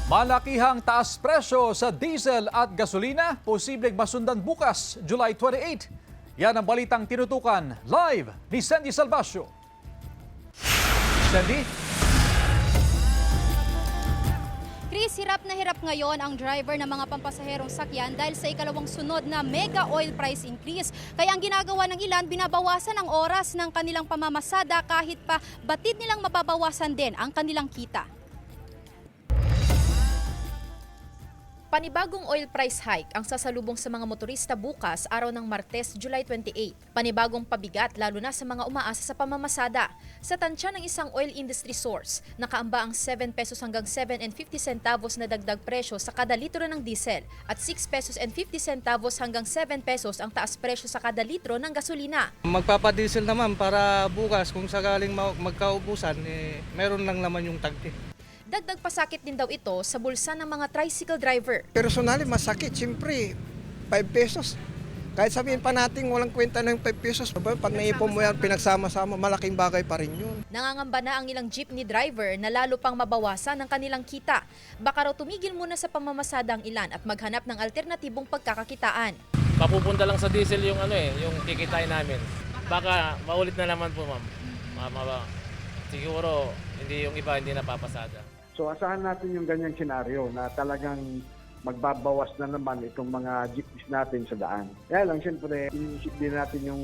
Malakihang taas presyo sa diesel at gasolina, posibleng masundan bukas, July 28. Yan ang balitang tinutukan live ni Sandy Salvacio. Sandy? Chris, hirap na hirap ngayon ang driver ng mga pampasaherong sakyan dahil sa ikalawang sunod na mega oil price increase. Kaya ang ginagawa ng ilan, binabawasan ang oras ng kanilang pamamasada kahit pa batid nilang mababawasan din ang kanilang kita. Panibagong oil price hike ang sasalubong sa mga motorista bukas, araw ng Martes, July 28. Panibagong pabigat lalo na sa mga umaasa sa pamamasada. Sa tansya ng isang oil industry source, nakaamba ang 7 pesos hanggang 7.50 centavos na dagdag presyo sa kada litro ng diesel at 6 pesos and 50 centavos hanggang 7 pesos ang taas presyo sa kada litro ng gasolina. Magpapadiesel naman para bukas kung sakaling magkaubusan, meron lang naman yung tagti. Dagdag pasakit din daw ito sa bulsa ng mga tricycle driver. Personally, masakit. Siyempre, 5 pesos. Kahit sabihin pa natin walang kwenta ng 5 pesos. Pag naipon mo yan, pinagsama-sama, malaking bagay pa rin yun. Nangangamba na ang ilang jeepney driver na lalo pang mabawasan ang kanilang kita. Baka raw tumigil muna sa pamamasada ang ilan at maghanap ng alternatibong pagkakakitaan. Papupunta lang sa diesel yung yung kikitain namin. Baka maulit na naman po, ma'am. Siguro hindi yung iba hindi napapasada. So asahan natin yung ganyang senaryo na talagang magbabawas na naman itong mga jeepneys natin sa daan. Kaya lang siyempre, inisip din natin yung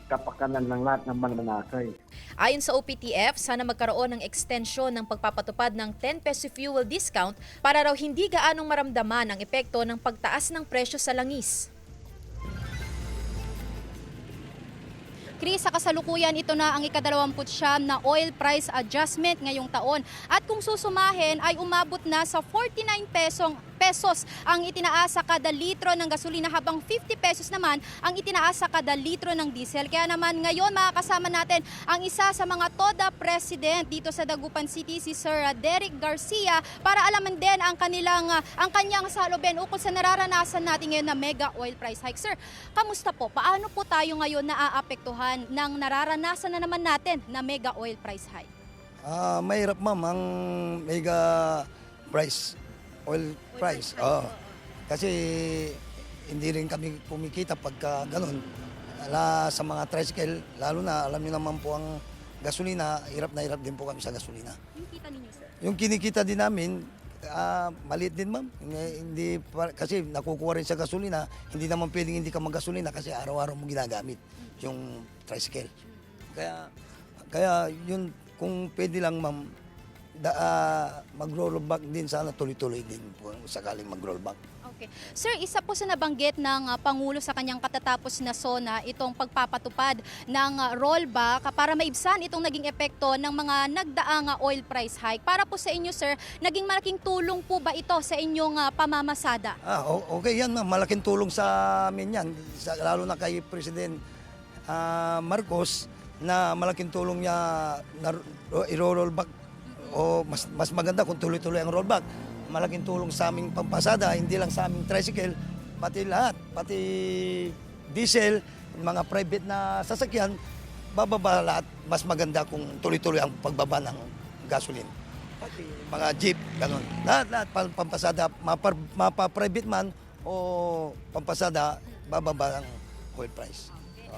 kapakanan ng lahat ng mananakay. Ayon sa OPTF, sana magkaroon ng extension ng pagpapatupad ng 10 peso fuel discount para raw hindi gaanong maramdaman ang epekto ng pagtaas ng presyo sa langis. Chris, sa kasalukuyan, ito na ang ika-29 na oil price adjustment ngayong taon. At kung susumahin ay umabot na sa 49 pesos ang itinaas sa kada litro ng gasolina habang 50 pesos naman ang itinaas sa kada litro ng diesel. Kaya naman ngayon makakasama natin ang isa sa mga TODA president dito sa Dagupan City, si Sir Derek Garcia, para alaman din ang kanyang salubin ukol sa nararanasan natin ngayon na mega oil price hike. Sir, kamusta po? Paano po tayo ngayon naaapektuhan ng nararanasan na naman natin na mega oil price hike? Mahirap ma'am ang mega oil price. Kasi hindi rin kami kumikita pagka ganun. Sa mga tricycle, lalo na alam niyo naman po ang gasolina, hirap na hirap din po kami sa gasolina. Kinikita ninyo, sir? Yung kinikita din namin, maliit din ma'am. Kasi nakukuha rin sa gasolina, hindi naman pwedeng hindi ka maggasolina kasi araw-araw mo ginagamit yung tricycle. Kaya yun, kung pwede lang ma'am, mag-roll back din sana, tuloy-tuloy din po sakaling mag-roll back. Okay. Sir, isa po sa nabanggit ng Pangulo sa kanyang katatapos na SONA itong pagpapatupad ng rollback para maibsan itong naging epekto ng mga nagdaang oil price hike. Para po sa inyo, sir, naging malaking tulong po ba ito sa inyong pamamasada? Okay yan ma'am, malaking tulong sa amin yan, lalo na kay President Marcos na malaking tulong niya na i-roll back. Mas maganda kung tuloy-tuloy ang rollback. Malaking tulong sa aming pampasada, hindi lang sa aming tricycle, pati lahat, pati diesel, mga private na sasakyan, bababa lahat. Mas maganda kung tuloy-tuloy ang pagbaba ng gasoline. Pati mga jeep, ganun. Lahat pampasada, mapa-private man o pampasada, bababa ang oil price.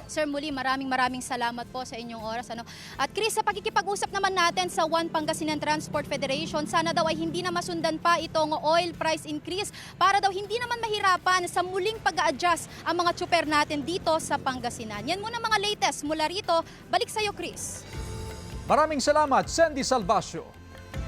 Sir, muli maraming salamat po sa inyong oras. At Chris, sa pakikipag-usap naman natin sa One Pangasinan Transport Federation, sana daw ay hindi na masundan pa itong oil price increase para daw hindi naman mahirapan sa muling pag-a-adjust ang mga tsuper natin dito sa Pangasinan. Yan muna mga latest mula rito. Balik sa iyo, Chris. Maraming salamat, Sandy Salvacio.